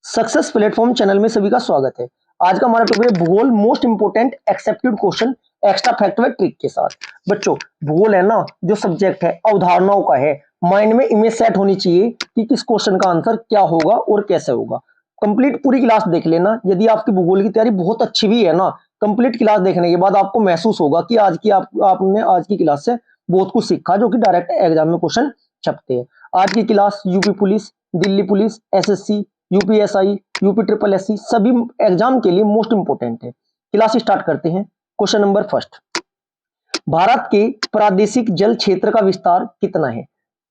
Success platform channel में सभी का स्वागत है। आज का हमारा टॉपिक है भूगोल, most important accepted question extra fact व ट्रिक के साथ। बच्चों, भूगोल है ना, जो सब्जेक्ट है अवधारणाओं का है। माइंड में इमेज सेट होनी चाहिए कि किस क्वेश्चन का आंसर क्या होगा और कैसे होगा। कंप्लीट पूरी क्लास देख लेना। यदि आपकी भूगोल की तैयारी बहुत अच्छी भी है ना, कंप्लीट क्लास देखने के बाद आपको महसूस होगा कि आपने आज की क्लास से बहुत कुछ सीखा, जो कि डायरेक्ट एग्जाम में क्वेश्चन छपते हैं। आज की class UP police, Delhi police, SSC, UPSI, UP triple SC सभी एग्जाम के लिए मोस्ट इंपोर्टेंट है। क्लास स्टार्ट करते हैं। क्वेश्चन नंबर फर्स्ट, भारत के प्रादेशिक जल क्षेत्र का विस्तार कितना है?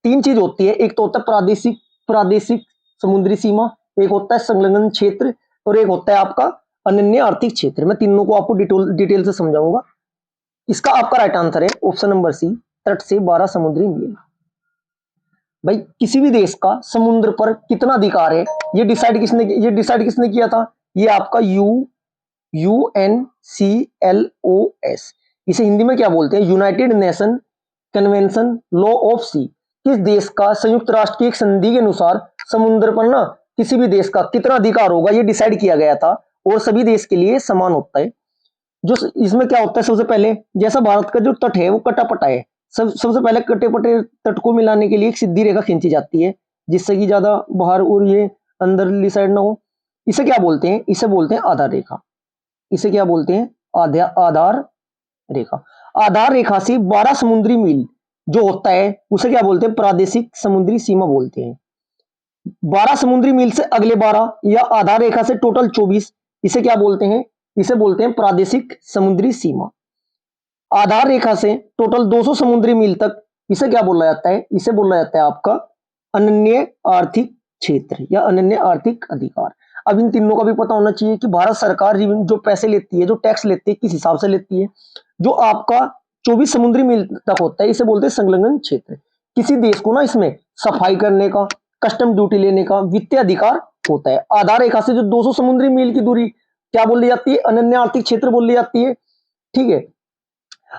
तीन चीज होती है, एक तो होता है प्रादेशिक समुद्री सीमा, एक होता है संलग्न क्षेत्र और एक होता है आपका अनन्य आर्थिक क्षेत्र। मैं तीनों को आपको डिटेल से समझाऊंगा। इसका आपका राइट आंसर है ऑप्शन नंबर सी, तट से 12 समुद्री मील। भाई, किसी भी देश का समुद्र पर कितना अधिकार है, ये डिसाइड किसने किया था? ये आपका UNCLOS। इसे हिंदी में क्या बोलते हैं? United Nation convention law of sea. किस देश का संयुक्त राष्ट्र की एक संधि के अनुसार समुद्र पर ना किसी भी देश का कितना अधिकार होगा, ये डिसाइड किया गया था और सभी देश के लिए समान होता है। जो इसमें क्या होता है, सबसे पहले जैसा भारत का जो तट है वो कटापटा है, सबसे पहले कटे पटे तट को मिलाने के लिए एक सीधी रेखा खींची जाती है, जिससे कि ज्यादा बाहर और ये अंदरली साइड ना हो। इसे क्या बोलते हैं? इसे बोलते हैं आधार रेखा। इसे क्या बोलते हैं? आधार रेखा। आधार रेखा से 12 समुद्री मील जो होता है उसे क्या बोलते हैं? प्रादेशिक समुद्री सीमा बोलते हैं। 12 समुद्री मील से अगले 12 या आधार रेखा से टोटल 24, इसे क्या बोलते हैं? इसे बोलते हैं प्रादेशिक समुद्री सीमा। आधार रेखा से टोटल 200 समुद्री मील तक इसे क्या बोला जाता है? इसे बोला जाता है आपका अनन्य आर्थिक क्षेत्र या अनन्य आर्थिक अधिकार। अब इन तीनों का भी पता होना चाहिए कि भारत सरकार जो पैसे लेती है, जो टैक्स लेती है, किस हिसाब से लेती है। जो आपका 24 समुद्री मील तक होता है इसे बोलते हैं संलग्न क्षेत्र। किसी देश को ना इसमें सफाई करने का, कस्टम ड्यूटी लेने का वित्तीय अधिकार होता है। आधार रेखा से जो 200 समुद्री मील की दूरी क्या बोली जाती है? अनन्य आर्थिक क्षेत्र बोली जाती है। ठीक है।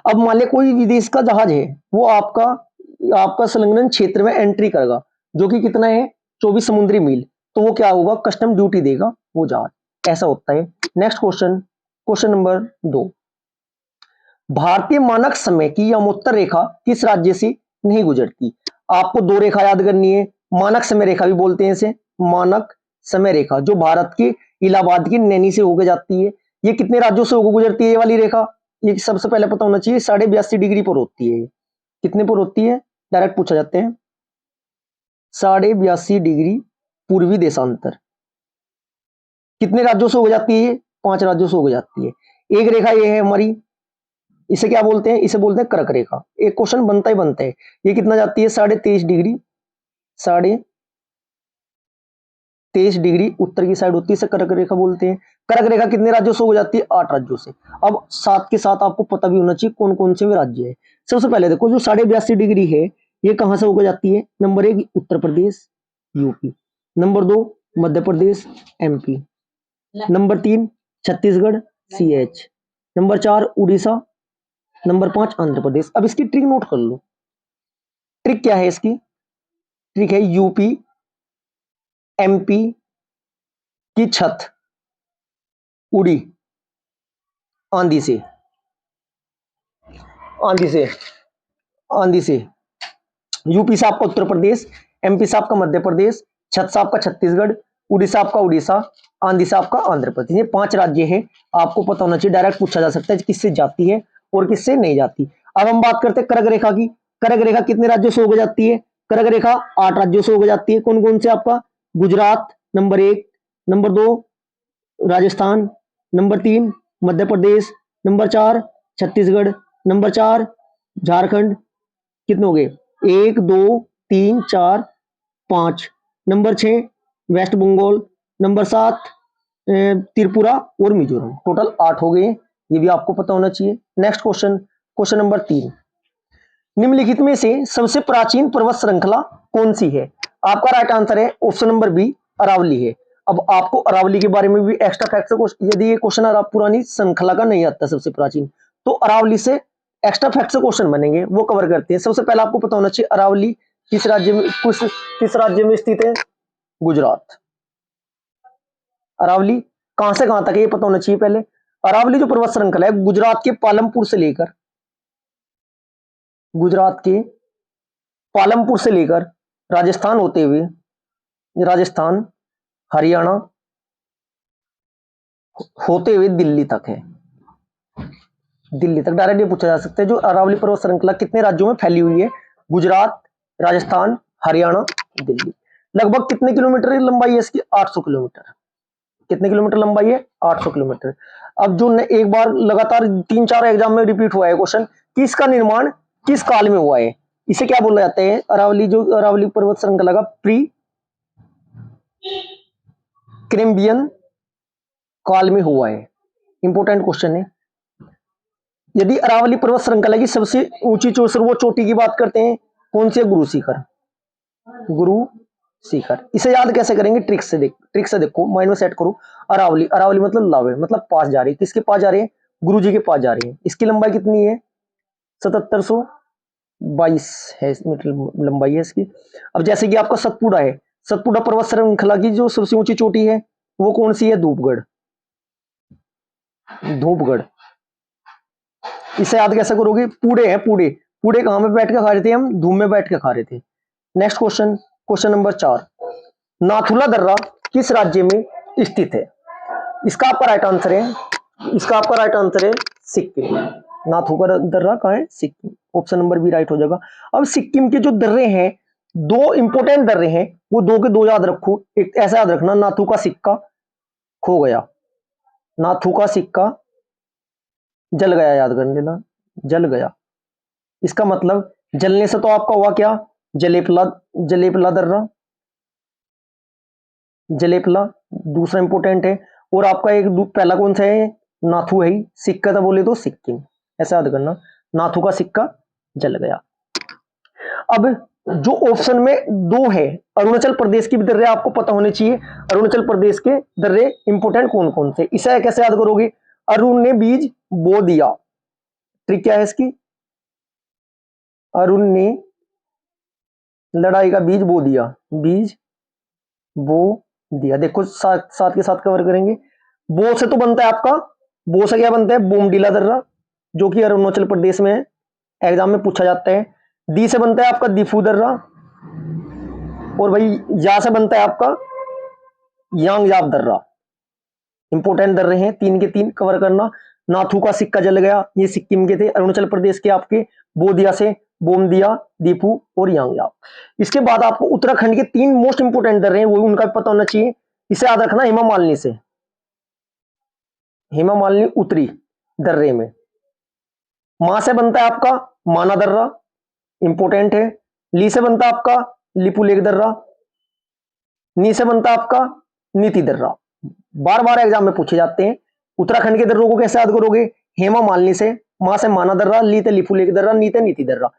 अब मान ले कोई विदेश का जहाज है, वो आपका संलग्न क्षेत्र में एंट्री करेगा, जो कि कितना है? 24 समुद्री मील। तो वो क्या होगा? कस्टम ड्यूटी देगा वो जहाज। ऐसा होता है। नेक्स्ट क्वेश्चन, क्वेश्चन नंबर 2, भारतीय मानक समय की यमोत्तर रेखा किस राज्य से नहीं गुजरती? आपको दो रेखा याद करनी है। मानक समय रेखा भी बोलते हैं इसे, मानक समय रेखा, जो भारत के इलाहाबाद की नैनी से होकर जाती है। ये कितने राज्यों से होकर गुजरती है ये वाली रेखा? ये सबसे पहले पता होना चाहिए। 82.5 डिग्री पर होती है। कितने पर होती है? डायरेक्ट पूछा जाते हैं। 82.5 डिग्री पूर्वी देशांतर। कितने राज्यों से हो जाती है? 5 राज्यों से हो जाती है। एक रेखा ये है हमारी, इसे क्या बोलते हैं? इसे बोलते हैं कर्क रेखा। एक क्वेश्चन बनता ही बनता है। ये कितना जाती है? 23.5 डिग्री, 23.5 डिग्री उत्तर की साइड होती है, इसे कर्क रेखा बोलते हैं। कर्क रेखा कितने राज्यों से हो जाती है? 8 राज्यों से। अब साथ के साथ आपको पता भी होना चाहिए कौन कौन से भी राज्य है। सबसे पहले देखो, जो 82.5 डिग्री है ये कहां से होकर जाती है? Number 1 Uttar Pradesh UP, number 2 Madhya Pradesh MP, number 3 Chhattisgarh CH, number 4 Orissa, number 5 Andhra Pradesh. अब इसकी ट्रिक नोट कर लो। ट्रिक क्या है इसकी? ट्रिक है यूपी एमपी की छत उड़ी आंधी से, आंधी से, आंधी से। यूपी से आपका उत्तर प्रदेश, एमपी से आपका मध्य प्रदेश, छत से आपका छत्तीसगढ़, उड़ीसा आपका उड़ीसा, आंधी से आपका आंध्र प्रदेश। ये 5 राज्य है। आपको पता होना चाहिए। डायरेक्ट पूछा जा सकता है किससे जाती है और किससे नहीं जाती। अब हम बात करते हैं कर्क रेखा की। कर्क रेखा कितने राज्यों से होकर जाती है? कर्क रेखा 8 राज्यों से होकर जाती है। कौन कौन से? आपका Gujarat number 1, number 2 Rajasthan, number 3 Madhya Pradesh, number 4 Chhattisgarh, number 4 Jharkhand. कितने हो गए? 1 2 3 4 5, number 6 West Bengal, number 7 Tripura और मिजोरम। टोटल 8 हो गए। ये भी आपको पता होना चाहिए। नेक्स्ट क्वेश्चन, क्वेश्चन नंबर 3, निम्नलिखित में से सबसे प्राचीन पर्वत श्रृंखला कौन सी है? आपका राइट आंसर है ऑप्शन नंबर बी, अरावली है। अब आपको अरावली के बारे में भी एक्स्ट्रा फैक्ट, यदि ये क्वेश्चन पुरानी श्रृंखला का नहीं आता सबसे प्राचीन, तो अरावली से एक्स्ट्रा फैक्ट से क्वेश्चन बनेंगे, वो कवर करते हैं। सबसे पहले आपको पता होना चाहिए अरावली किस राज्य में स्थित है? गुजरात। अरावली कहां से कहां तक है ये पता होना चाहिए पहले। अरावली जो पर्वत श्रृंखला है गुजरात के पालमपुर से लेकर, गुजरात के पालमपुर से लेकर राजस्थान होते हुए, राजस्थान हरियाणा होते हुए दिल्ली तक है। दिल्ली तक डायरेक्ट ये पूछा जा सकता है जो अरावली पर्वत श्रृंखला कितने राज्यों में फैली हुई है, गुजरात, राजस्थान, हरियाणा, दिल्ली। लगभग कितने किलोमीटर लंबाई है इसकी, 800 किलोमीटर। कितने किलोमीटर लंबाई है, 800 किलोमीटर। अब जो एक बार लगातार 3-4 एग्जाम में रिपीट हुआ है क्वेश्चन कि इसका निर्माण किस काल में हुआ है, इसे क्या बोला जाता है, अरावली जो अरावली पर्वत श्रृंखला का प्री कैम्ब्रियन काल में हुआ है। इंपॉर्टेंट क्वेश्चन है। यदि अरावली पर्वत श्रृंखला की सबसे ऊंची सर्वोच्च चोटी की बात करते हैं कौन सी है, गुरु शिखर, गुरु शिखर। इसे याद कैसे करेंगे, ट्रिक से देखो माइंड में सेट करो। अरावली, अरावली मतलब लावे, मतलब पास जा रही है, किसके पास जा रही है, गुरु जी के पास जा रही है। इसकी लंबाई कितनी है, 7722 है मीटर लंबाई है इसकी। अब जैसे कि आपका सतपुड़ा है, सतपुड़ा पर्वत श्रृंखला की जो सबसे ऊंची चोटी है वो कौन सी है, धूपगढ़, धूपगढ़। इसे याद कैसे करोगे, पूड़े हैं, पूड़े, पूड़े कहां में बैठ के खा रहे थे हम, धूम में बैठ के खा रहे थे। Next question, question number 4, Nathula दर्रा किस राज्य में स्थित है, इसका आपका राइट आंसर है, इसका आपका राइट आंसर है सिक्किम। नाथुला दर्रा कहां है, Sikkim. Option number B right हो जाएगा। अब सिक्किम के जो दर्रे हैं, दो इंपोर्टेंट दर्रे हैं, वो दो के दो याद रखो। एक ऐसा याद रखना, नाथू का सिक्का खो गया, नाथू का सिक्का जल गया, याद कर लेना, जल गया। इसका मतलब जलने से तो आपका हुआ क्या, जलेपला, जलेपला दर्रा, जलेपला दूसरा इंपोर्टेंट है। और आपका एक पहला कौन सा है, नाथू है ही, सिक्का था बोले तो सिक्किम, ऐसा याद करना, नाथू का सिक्का जल गया। अब जो ऑप्शन में 2 है, अरुणाचल प्रदेश की भी दर्रे आपको पता होने चाहिए। अरुणाचल प्रदेश के दर्रे इंपोर्टेंट कौन कौन से, इसे कैसे याद करोगे, अरुण ने बीज बो दिया, ट्रिक क्या है इसकी, अरुण ने लड़ाई का बीज बो दिया, बीज बो दिया। देखो साथ साथ के साथ कवर करेंगे। बो से तो बनता है आपका, बो से क्या बनता है, बोमडीला दर्रा, जो कि अरुणाचल प्रदेश में है, एग्जाम में पूछा जाता है। दी से बनता है आपका दिफू दर्रा, और भाई या से बनता है आपका यांगयाब दर्रा। इंपोर्टेंट दर्रे हैं, 3 के 3 कवर करना। नाथू का सिक्का जल गया, ये सिक्किम के थे, अरुणाचल प्रदेश के आपके बोदिया से बोमदिया, दीपू और यांगयाब। इसके बाद आपको उत्तराखंड के 3 मोस्ट इंपोर्टेंट दर्रे हैं, वो उनका भी पता होना चाहिए। इसे याद रखना, हेमा मालिनी से, हेमा मालिनी उत्तरी दर्रे में। मां से बनता है आपका माना दर्रा, इंपोर्टेंट है। ली से बनता है आपका लिपुलेख दर्रा, नी से बनता है आपका नीति दर्रा। बार बार एग्जाम में पूछे जाते हैं। उत्तराखंड के दर्रों को कैसे याद करोगे, हेमा मालिनी से, मां से माना दर्रा, ली ते लिपुलेख दर्रा, नी ते नीति दर्रा।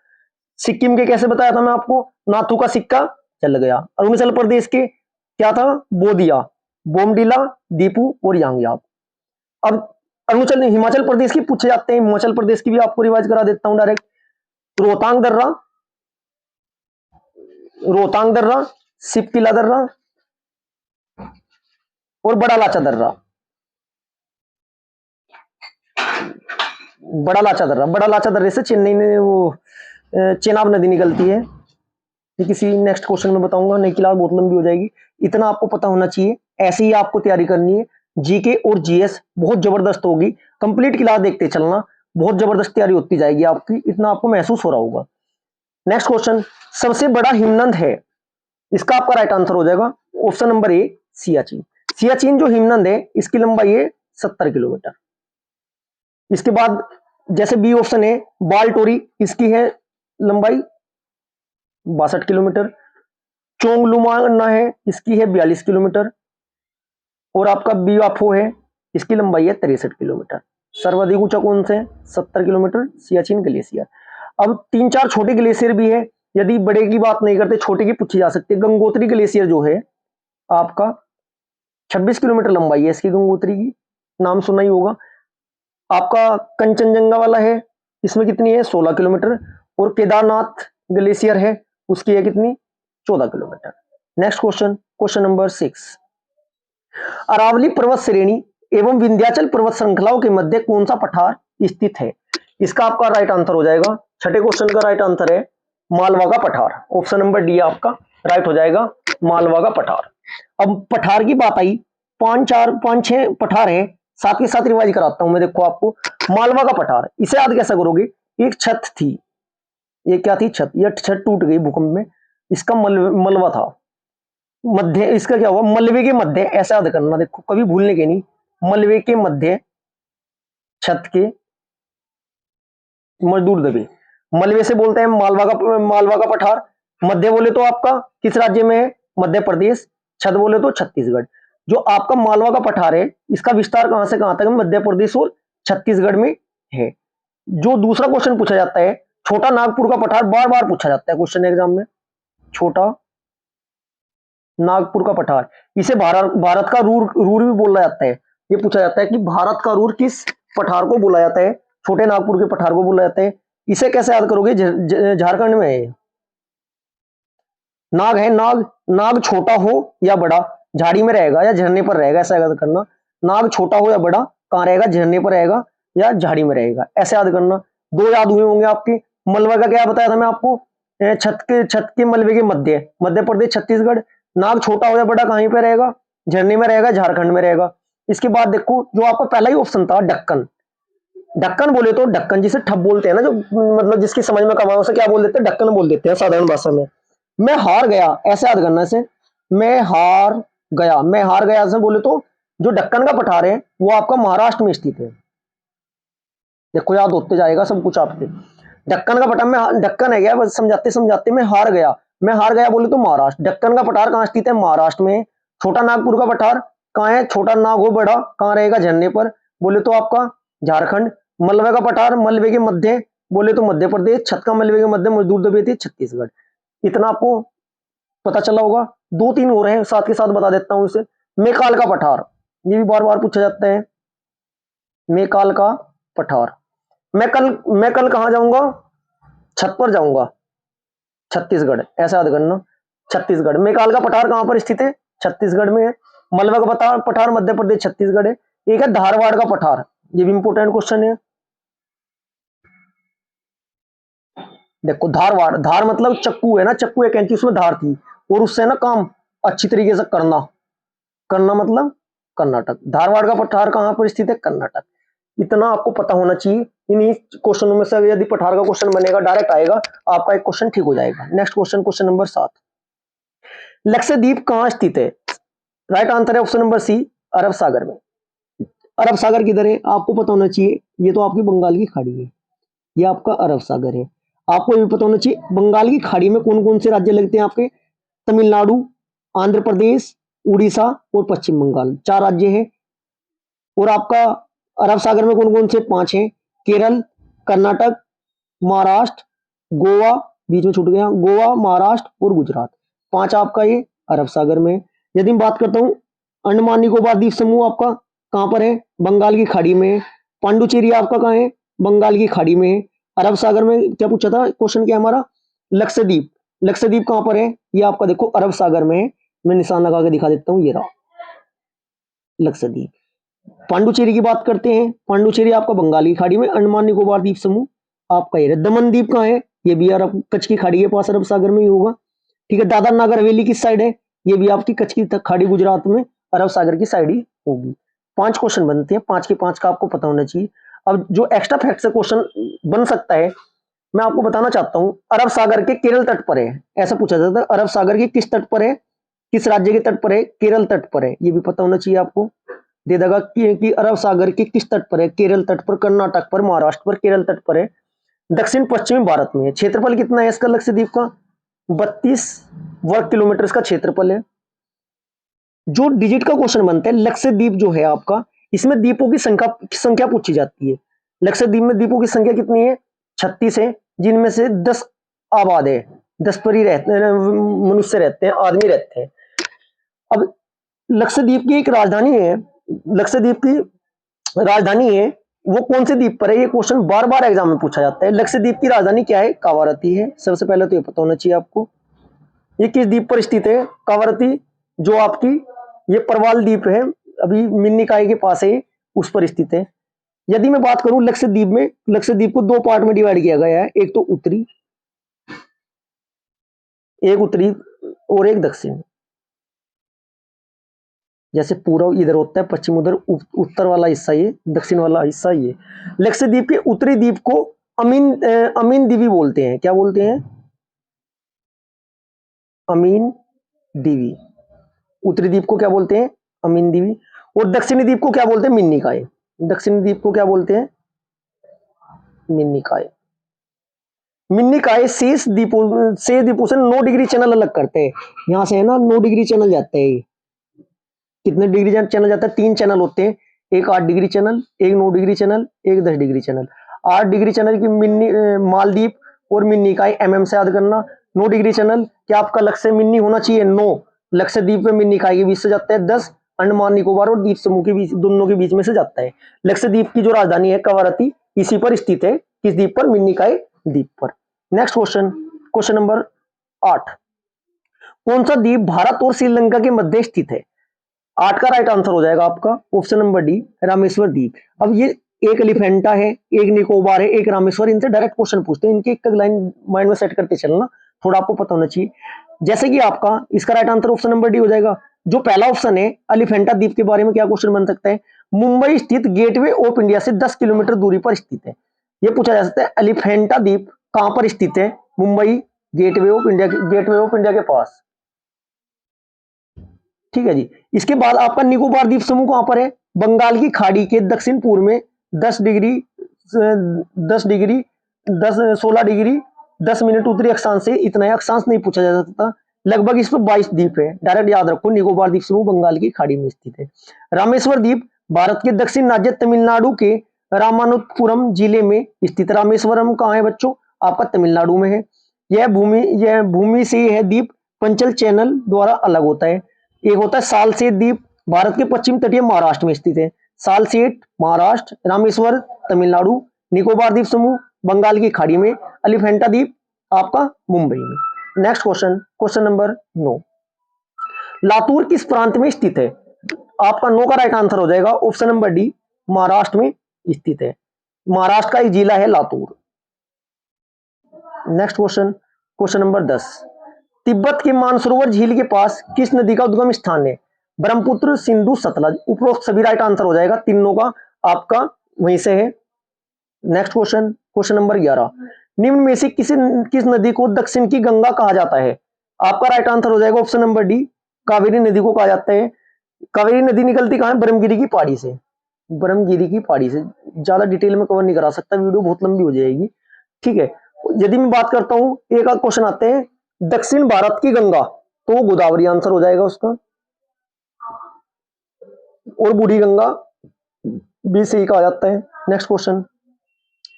सिक्किम के कैसे बताया था मैं आपको, नाथू का सिक्का चल गया। अरुणाचल प्रदेश के क्या था, बोदिया, बोमडीला, दीपू और यांगयाब। अब अरुणाचल हिमाचल प्रदेश की पूछे जाते हैं, हिमाचल प्रदेश की भी आपको रिवाइज करा देता हूं डायरेक्ट। रोहतांग दर्रा, रोहतांग दर्रा, सिपतिला दर्रा और बड़ा लाचा दर्रा। बड़ा लाचा दर्रा, बड़ा लाचा दर्रे से चेन्नई में वो चेनाब नदी निकलती है। ये किसी नेक्स्ट क्वेश्चन में बताऊंगा, नहीं क्लास बहुत लंबी हो जाएगी। इतना आपको पता होना चाहिए, ऐसे ही आपको तैयारी करनी है। जीके और जीएस बहुत जबरदस्त होगी, कंप्लीट क्लास देखते चलना, बहुत जबरदस्त तैयारी होती जाएगी आपकी, इतना आपको महसूस हो रहा होगा। नेक्स्ट क्वेश्चन, सबसे बड़ा हिमनद है, इसका आपका राइट आंसर हो जाएगा ऑप्शन नंबर ए, सियाचिन। सियाचिन जो हिमनद है इसकी लंबाई है 70 किलोमीटर। इसके बाद जैसे बी ऑप्शन है बालटोरी, इसकी है लंबाई 62 किलोमीटर। चोंगलुमाना है, इसकी है 42 किलोमीटर। और आपका बीवाफो है, इसकी लंबाई है 63 किलोमीटर। सर्वाधिक ऊंचा कौन से, 70 किलोमीटर, सियाचिन ग्लेशियर। अब 3-4 छोटे ग्लेशियर भी है, यदि बड़े की बात नहीं करते छोटे की पूछी जा सकती है। गंगोत्री ग्लेशियर जो है आपका 26 किलोमीटर लंबाई है इसकी, गंगोत्री की नाम सुना ही होगा। आपका कंचनजंगा वाला है, इसमें कितनी है 16 किलोमीटर। और केदारनाथ ग्लेशियर है, उसकी है कितनी 14 kilometre. Next question, question number 6, Aravalli पर्वत श्रेणी एवं विंध्याचल पर्वत श्रृंखलाओं के मध्य कौन सा पठार स्थित है? इसका आपका राइट आंसर हो जाएगा, छठे क्वेश्चन का राइट आंसर है मालवा का पठार। ऑप्शन नंबर डी आपका राइट हो जाएगा, मालवा का पठार। अब पठार की बात आई, पांच छह पठार है, साथ ही साथ रिवाइज कराता हूं मैं। देखो आपको मालवा का पठार, इसे याद कैसे करोगे? एक छत थी, ये क्या थी? छत। यह छत टूट गई भूकंप में, इसका मलबा था। मध्य इसका क्या हुआ? मलबे के मध्य, ऐसा याद करना, देखो कभी भूलने के नहीं। मलबे के मध्य छत के मजदूर दबे। मलबे से बोलते हैं मालवा का पठार। मध्य बोले तो आपका किस राज्य में है? मध्य प्रदेश। छत बोले तो छत्तीसगढ़। जो आपका मालवा का पठार है, इसका विस्तार कहां से कहां तक? मध्य प्रदेश और छत्तीसगढ़ में है। जो दूसरा क्वेश्चन पूछा जाता है, छोटा नागपुर का पठार, बार बार पूछा जाता है क्वेश्चन एग्जाम में। छोटा नागपुर का पठार, इसे भारत का रूर भी बोला जाता है। ये पूछा जाता है कि भारत का रूर किस पठार को बोला जाता है? छोटे नागपुर के पठार को बोला जाता है। इसे कैसे याद करोगे? झारखंड में है। नाग है, नाग छोटा हो या बड़ा, झाड़ी में रहेगा या झरने पर रहेगा, ऐसा याद करना। नाग छोटा हो या बड़ा, कहां रहेगा? झरने पर रहेगा या झाड़ी में रहेगा, ऐसे याद करना। दो याद हुए होंगे आपके। मलबा का क्या बताया था मैं आपको? छत के मलबे के मध्य प्रदेश छत्तीसगढ़। नाग छोटा हो या बड़ा कहीं पे रहेगा? झरने में रहेगा, झारखंड में रहेगा। इसके बाद देखो, जो आपका पहला ही ऑप्शन था ढक्कन। ढक्कन बोले तो ढक्कन जिसे ठप बोलते हैं ना, जो मतलब जिसकी समझ में कम है उसे क्या बोल देते हैं? ढक्कन बोल देते हैं साधारण भाषा में। मैं हार गया, ऐसे याद करना से। मैं हार गया से बोले तो जो ढक्कन का पठार है वो आपका महाराष्ट्र में स्थित है। देखो याद होते जाएगा सब कुछ आपके। ढक्कन का पठार में, ढक्कन है क्या, बस समझाते समझाते मैं हार गया बोले तो महाराष्ट्र। ढक्कन का पठार कहां स्थित है? महाराष्ट्र में। छोटा नागपुर का पठार कहां है? छोटा नाग हो बड़ा कहां रहेगा? झरने पर, बोले तो आपका झारखंड। मलबे का पठार मलबे के मध्य, बोले तो मध्य प्रदेश। छत का मलबे के मध्य मजदूर दबे थे, छत्तीसगढ़। इतना आपको पता चला होगा। दो तीन और हैं, साथ के साथ बता देता हूं इसे। मेकाल का पठार, ये भी बार बार पूछा जाता है। मेकाल का पठार। मैं कल कहां जाऊंगा? छत पर जाऊंगा, छत्तीसगढ़, ऐसा याद करना। छत्तीसगढ़। मेकाल का पठार कहां पर स्थित है? छत्तीसगढ़ में है। मलबा का पठार मध्य प्रदेश छत्तीसगढ़ है। एक है धारवाड़ का पठार, ये भी इंपोर्टेंट क्वेश्चन है। देखो धारवाड़, धार मतलब चक्कू है ना, चक्कू एक कैंची, उसमें धार थी और उससे ना काम अच्छी तरीके से करना मतलब कर्नाटक। धारवाड़ का पठार कहां पर स्थित है? कर्नाटक। इतना आपको पता होना चाहिए। इन्हीं क्वेश्चनों में से यदि पठार का क्वेश्चन बनेगा, डायरेक्ट आएगा, आपका एक क्वेश्चन ठीक हो जाएगा। Next question, question number 7। Lakshadweep कहां स्थित है? राइट आंसर है ऑप्शन नंबर सी, अरब सागर में। अरब सागर किधर है आपको पता होना चाहिए। ये तो आपकी बंगाल की खाड़ी है, ये आपका अरब सागर है। आपको ये भी पता होना चाहिए बंगाल की खाड़ी में कौन कौन से राज्य लगते हैं आपके? तमिलनाडु, आंध्र प्रदेश, उड़ीसा और पश्चिम बंगाल, 4 राज्य है। और आपका अरब सागर में कौन कौन से? 5 हैं। केरल, कर्नाटक, महाराष्ट्र, गोवा, बीच में छूट गया, गोवा, महाराष्ट्र और गुजरात। 5 आपका ये अरब सागर में। यदि मैं बात करता हूं अंडमान निकोबार द्वीप समूह, आपका कहां पर है? बंगाल की खाड़ी में। पांडुचेरी आपका कहां है? बंगाल की खाड़ी में। अरब सागर में क्या पूछा था क्वेश्चन? क्या हमारा? लक्षद्वीप। लक्षद्वीप कहां पर है? ये आपका देखो अरब सागर में है। मैं निशान लगा के दिखा देता हूं, ये रहा लक्षद्वीप। पांडुचेरी की बात करते हैं, पांडुचेरी आपका बंगाल की खाड़ी में। अंडमान निकोबार द्वीप समूह आपका ये। दमन द्वीप कहां है? ये भी अरब कच्छ की खाड़ी के पास अरब सागर में ही होगा। ठीक है। दादर नागर हवेली किस साइड है? ये भी आपकी कच्छ की खाड़ी गुजरात में अरब सागर की साइड ही होगी। 5 क्वेश्चन बनते हैं, 5 के 5 का आपको पता होना चाहिए। अब जो एक्स्ट्रा फैक्ट से क्वेश्चन बन सकता है, मैं आपको बताना चाहता हूं। अरब सागर के केरल तट पर है, ऐसा पूछा जाता है। अरब सागर के किस तट पर है? किस राज्य के तट पर है? केरल तट पर है, ये भी पता होना चाहिए आपको। दे देगा कि अरब सागर के किस तट पर है? केरल तट पर, कर्नाटक पर, महाराष्ट्र पर, केरल तट पर है। दक्षिण पश्चिमी भारत में है। क्षेत्रफल कितना है इसका लक्षद्वीप का? 32 वर्ग किलोमीटर का क्षेत्रफल है। जो डिजिट का क्वेश्चन बनता है, लक्षद्वीप जो है आपका, इसमें द्वीपों की संख्या पूछी जाती है। लक्षद्वीप में द्वीपों की संख्या कितनी है? 36 है, जिनमें से 10 आबाद है, 10 पर ही रहते हैं, मनुष्य रहते हैं, आदमी रहते हैं। अब लक्षद्वीप की एक राजधानी है, लक्षद्वीप की राजधानी है, वो कौन से द्वीप पर है? ये क्वेश्चन बार बार एग्जाम में पूछा जाता है। लक्षद्वीप की राजधानी क्या है? कावारती है। सबसे पहले तो ये पता होना चाहिए आपको। ये किस द्वीप पर स्थित है? कावारती, जो आपकी ये परवाल द्वीप है, अभी मिन्निकाय के पास है, उस पर स्थित है। यदि मैं बात करूं लक्षद्वीप में, लक्षद्वीप को दो पार्ट में डिवाइड किया गया है, एक तो उत्तरी, एक उत्तरी और एक दक्षिण। जैसे पूर्व इधर होता है, पश्चिम उधर, उत्तर वाला हिस्सा ये, दक्षिण वाला हिस्सा ये। लक्षद्वीप के उत्तरी द्वीप को अमीन द्वीप बोलते हैं। क्या बोलते हैं? अमीन द्वीप। उत्तरी द्वीप को क्या बोलते हैं? अमीन द्वीप। और दक्षिणी द्वीप को क्या बोलते हैं? मिन्निकाय। दक्षिणी द्वीप को क्या बोलते हैं? मिन्निकाय। मिन्निकाय शेष द्वीपों से 9 डिग्री चैनल अलग करते हैं। यहां से है ना 9 डिग्री चैनल जाते हैं। कितने डिग्री चैनल जाता है? 3 चैनल होते हैं, एक 8 डिग्री चैनल, एक 9 डिग्री चैनल, एक 10 डिग्री चैनल। 8 डिग्री चैनल की मालदीप और मिन्निकाय MM से याद करना। 9 डिग्री चैनल, क्या आपका लक्ष्य मिन्नी होना चाहिए? 9। लक्षद्वीप में मिन्निकाय के बीच से जाता है 10, अंडमान निकोबार और द्वीप समूह के बीच, दोनों के बीच में से जाता है। लक्षद्वीप की जो राजधानी है कवारती, इसी पर स्थित है। किस द्वीप पर? मिन्निकाय द्वीप पर। Next question, question number 8। कौन सा द्वीप भारत और श्रीलंका के मध्य स्थित है? 8 का राइट आंसर हो जाएगा आपका ऑप्शन नंबर डी, रामेश्वर द्वीप। अब ये एक एलिफेंटा है, एक निकोबार है, एक रामेश्वर। इनसे डायरेक्ट क्वेश्चन पूछते हैं, इनके एक लाइन माइंड में सेट करते चलना, थोड़ा आपको पता होना चाहिए। जैसे कि आपका इसका right answer option number D हो जाएगा। जो पहला ऑप्शन है एलिफेंटा द्वीप के बारे में क्या क्वेश्चन बन सकता है? मुंबई स्थित गेटवे ऑफ इंडिया से 10 किलोमीटर दूरी पर स्थित है। ये पूछा जा सकता है एलिफेंटा द्वीप कहां पर स्थित है? मुंबई गेटवे ऑफ इंडिया के पास। ठीक है जी। इसके बाद आपका निकोबार द्वीप समूह कहां पर है? बंगाल की खाड़ी के दक्षिण पूर्व में 10 डिग्री 16 डिग्री 10 मिनट उत्तरी अक्षांश से, इतना अक्षांश नहीं पूछा जा सकता। लगभग इस पर 22 द्वीप है। डायरेक्ट याद रखो, निकोबार द्वीप समूह बंगाल की खाड़ी में स्थित है। रामेश्वर द्वीप भारत के दक्षिण राज्य तमिलनाडु के रामानुजपुरम जिले में स्थित। रामेश्वरम कहाँ है बच्चों? आपका तमिलनाडु में है। यह भूमि से यह द्वीप पंचल चैनल द्वारा अलग होता है। एक होता है सालसेट द्वीप, भारत के पश्चिम तटीय महाराष्ट्र में स्थित है। सालसेट महाराष्ट्र, रामेश्वर तमिलनाडु, निकोबार द्वीप समूह बंगाल की खाड़ी में, एलिफेंटा द्वीप आपका मुंबई में। Next question, question number 9। Latur किस प्रांत में स्थित है? आपका 9 का राइट आंसर हो जाएगा ऑप्शन नंबर डी, महाराष्ट्र में स्थित है। महाराष्ट्र का एक जिला है Latur. Next question, question number 10। Tibet के मानसरोवर झील के पास किस नदी का उद्गम स्थान है? ब्रह्मपुत्र, सिंधु, सतलज। उपरोक्त सभी राइट आंसर हो जाएगा, तीनों का आपका वहीं से है। Next question, question number 11। निम्न में से किस नदी को दक्षिण की गंगा कहा जाता है? आपका राइट आंसर हो जाएगा ऑप्शन नंबर डी, कावेरी नदी को कहा जाता है। कावेरी नदी निकलती कहां है? ब्रह्मगिरी की पहाड़ी से। ब्रह्मगिरी की पहाड़ी से। ज्यादा डिटेल में कवर नहीं करा सकता, वीडियो बहुत लंबी हो जाएगी। ठीक है। यदि मैं बात करता हूं, एक आध क्वेश्चन आते हैं, दक्षिण भारत की गंगा, तो गोदावरी आंसर हो जाएगा उसका। और बूढ़ी गंगा भी सही कहा जाता है। Next question,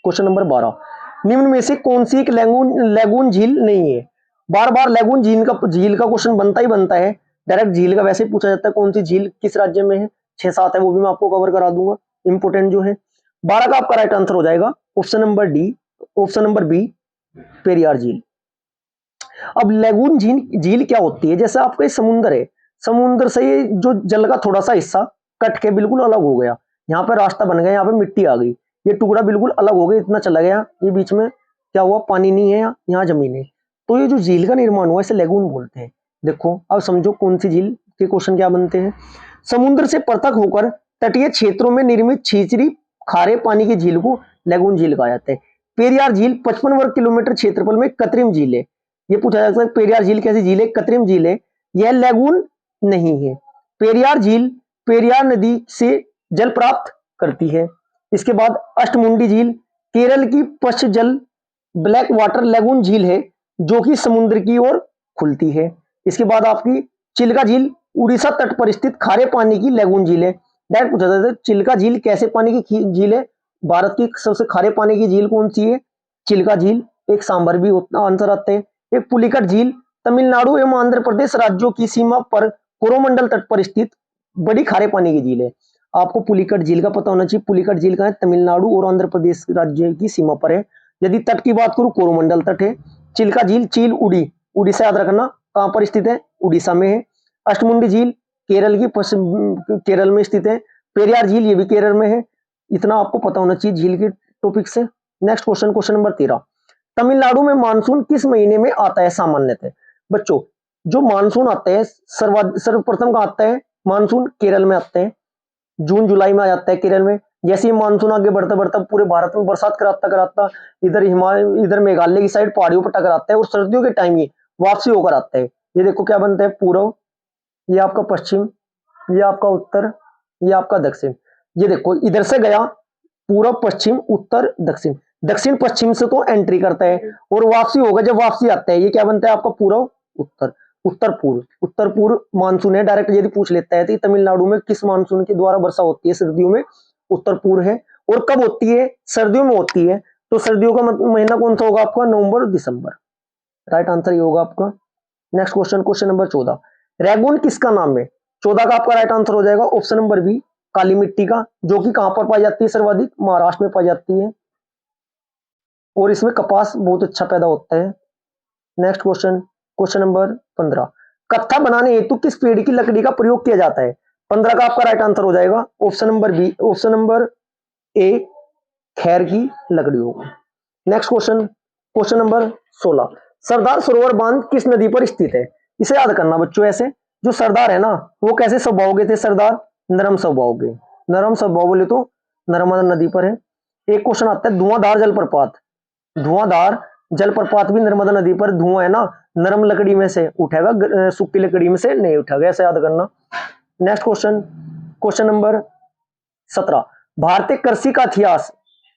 question number 12। निम्न में से कौन सी एक लैगून झील नहीं है? बार बार लैगून झील का क्वेश्चन बनता ही बनता है। डायरेक्ट झील का वैसे ही पूछा जाता है, कौन सी झील किस राज्य में है? 6-7 है, वो भी मैं आपको कवर करा दूंगा, इंपोर्टेंट जो है। 12 का आपका राइट आंसर हो जाएगा option number D, option number B, Periyar झील। अब लैगून झील क्या होती है? जैसे आपका समुद्र है, समुद्र से ये जो जल का थोड़ा सा हिस्सा कट के बिल्कुल अलग हो गया, यहाँ पे रास्ता बन गया, यहाँ पे मिट्टी आ गई, ये टुकड़ा बिल्कुल अलग हो गया, इतना चला गया, ये बीच में क्या हुआ? पानी नहीं है, यहाँ जमीन है, तो ये जो झील का निर्माण हुआ इसे लैगून बोलते हैं। देखो अब समझो कौन सी झील के क्वेश्चन क्या बनते हैं। समुद्र से पृथक होकर तटीय क्षेत्रों में निर्मित छीछरी खारे पानी की झील को लैगून झील कहा जाता है। पेरियार झील 55 वर्ग किलोमीटर क्षेत्रफल में कृत्रिम झील है। ये पूछा जा सकता है पेरियार झील कैसी झील है? कृत्रिम झील है, यह लैगून नहीं है। पेरियार झील पेरियार नदी से जल प्राप्त करती है। इसके बाद अष्टमुंडी झील केरल की पश्च जल ब्लैक वाटर लैगून झील है, जो कि समुद्र की ओर खुलती है। इसके बाद आपकी चिल्का झील उड़ीसा तट पर स्थित खारे पानी की लैगून झील है। डायरेक्ट पूछा जाता है चिल्का झील कैसे पानी की झील है? भारत की सबसे खारे पानी की झील कौन सी है? चिल्का झील। एक सांबर भी आंसर आते हैं। एक पुलिकट झील तमिलनाडु एवं आंध्र प्रदेश राज्यों की सीमा पर कोरोमंडल तट पर स्थित बड़ी खारे पानी की झील है। आपको पुलिकट झील का पता होना चाहिए। पुलिकट झील का है तमिलनाडु और आंध्र प्रदेश राज्य की सीमा पर है। यदि तट की बात करूं कोरोमंडल तट है। चिल्का झील चील उड़ी उड़ीसा याद रखना कहां पर स्थित है? उड़ीसा में है। अष्टमुंडी झील केरल की पश्चिम, केरल में स्थित है। पेरियार झील ये भी केरल में है। इतना आपको पता होना चाहिए झील के टॉपिक से। Next question, question number 13, Tamil Nadu में मानसून किस महीने में आता है सामान्यतः? बच्चों, जो मानसून आता है सर्वप्रथम कहाँ आता है? मानसून केरल में आते हैं, जून जुलाई में आ जाता है केरल में। जैसे ही मानसून आगे बढ़ता बढ़ता पूरे भारत में बरसात कराता कराता इधर हिमालय, इधर मेघालय की साइड पहाड़ियों पर टकराता है और सर्दियों के टाइम ये वापसी होकर आता है। ये देखो क्या बनता है, पूर्व, ये आपका पश्चिम, ये आपका उत्तर, ये आपका दक्षिण। ये देखो इधर से गया पूर्व पश्चिम उत्तर दक्षिण, दक्षिण पश्चिम से तो एंट्री करता है और वापसी होगा, जब वापसी आता है ये क्या बनता है आपका पूर्व उत्तर, उत्तर पूर्व। उत्तर पूर्व मानसून है। डायरेक्ट यदि पूछ लेता है तो तमिलनाडु में किस मानसून के द्वारा वर्षा होती है सर्दियों में? उत्तर पूर्व है। और कब होती है? सर्दियों में होती है। तो सर्दियों का महीना कौन सा होगा आपका? नवंबर दिसंबर। राइट आंसर ये होगा आपका। नेक्स्ट क्वेश्चन, क्वेश्चन नंबर 14, रैगून किसका नाम है? 14 का आपका राइट आंसर हो जाएगा ऑप्शन नंबर बी, काली मिट्टी का, जो कि कहां पर पाई जाती है? सर्वाधिक महाराष्ट्र में पाई जाती है और इसमें कपास बहुत अच्छा पैदा होता है। नेक्स्ट क्वेश्चन, क्वेश्चन नंबर 15, कत्था बनाने हेतु किस पेड़ की लकड़ी का प्रयोग किया जाता है? 15 का आपका राइट आंसर हो जाएगा option number B, option number A, खैर की लकड़ी होगी। Next question, question number 16, Sardar Sarovar बांध किस नदी पर स्थित है? इसे याद करना बच्चों। ऐसे जो सरदार है ना, वो कैसे स्वभाव के थे? सरदार नरम स्वभाव के। नरम स्वभाव बोले तो नर्मदा नदी पर है। एक क्वेश्चन आता है धुआंधार जलप्रपात, धुआंधार जलप्रपात भी नर्मदा नदी पर। धुआं है ना, नरम लकड़ी में से उठेगा, सूखी लकड़ी में से नहीं उठेगा, ऐसे याद करना। नेक्स्ट क्वेश्चन, क्वेश्चन नंबर 17, भारतीय कृषि का इतिहास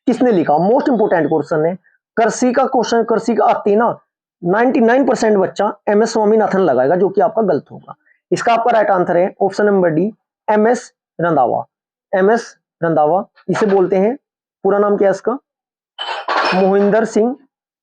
किसने लिखा? मोस्ट इंपोर्टेंट क्वेश्चन है। कृषि का क्वेश्चन, कृषि का आती ना 99% बच्चा एमएस स्वामीनाथन लगाएगा, जो कि आपका गलत होगा। इसका आपका राइट आंसर है option number D, MS Randhawa. MS Randhawa इसे बोलते हैं, पूरा नाम क्या है इसका? Mohinder Singh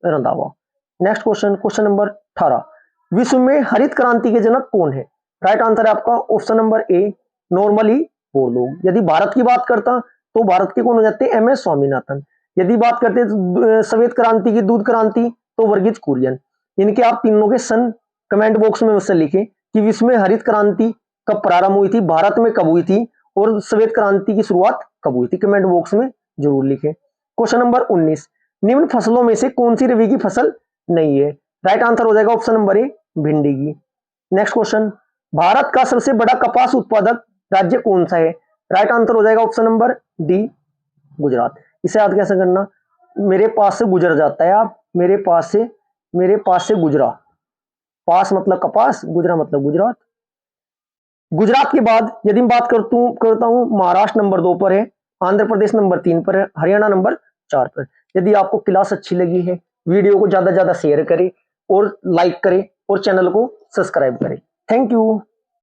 Randhawa. Next question, question number 18, विश्व में हरित क्रांति के जनक कौन है? राइट आंसर है आपका ऑप्शन नंबर ए, नॉर्मली वो लोग। यदि भारत की बात करता तो भारत के कौन हो जाते हैं? एमएस स्वामीनाथन। यदि बात करते श्वेत क्रांति की, दूध क्रांति, तो वर्गीज कुरियन। इनके आप तीनों के सन कमेंट बॉक्स में मुझसे लिखे कि विश्व में हरित क्रांति कब प्रारंभ हुई थी, भारत में कब हुई थी और श्वेत क्रांति की शुरुआत कब हुई थी, कमेंट बॉक्स में जरूर लिखे। क्वेश्चन नंबर 19, निम्न फसलों में से कौन सी रबी की फसल नहीं है? राइट आंसर हो जाएगा ऑप्शन नंबर ए, भिंडी की। नेक्स्ट क्वेश्चन, भारत का सबसे बड़ा कपास उत्पादक राज्य कौन सा है? राइट आंसर हो जाएगा ऑप्शन नंबर डी, गुजरात। इसे याद कैसे करना? मेरे पास से गुजर जाता है, आप मेरे पास से गुजरा, पास मतलब कपास, गुजरा मतलब गुजरात। गुजरात के बाद यदि मैं बात करता हूं, महाराष्ट्र नंबर 2 पर है, आंध्र प्रदेश नंबर 3 पर है, हरियाणा नंबर 4 पर। यदि आपको क्लास अच्छी लगी है, वीडियो को ज्यादा से ज्यादा शेयर करें और लाइक करें और चैनल को सब्सक्राइब करें। Thank you.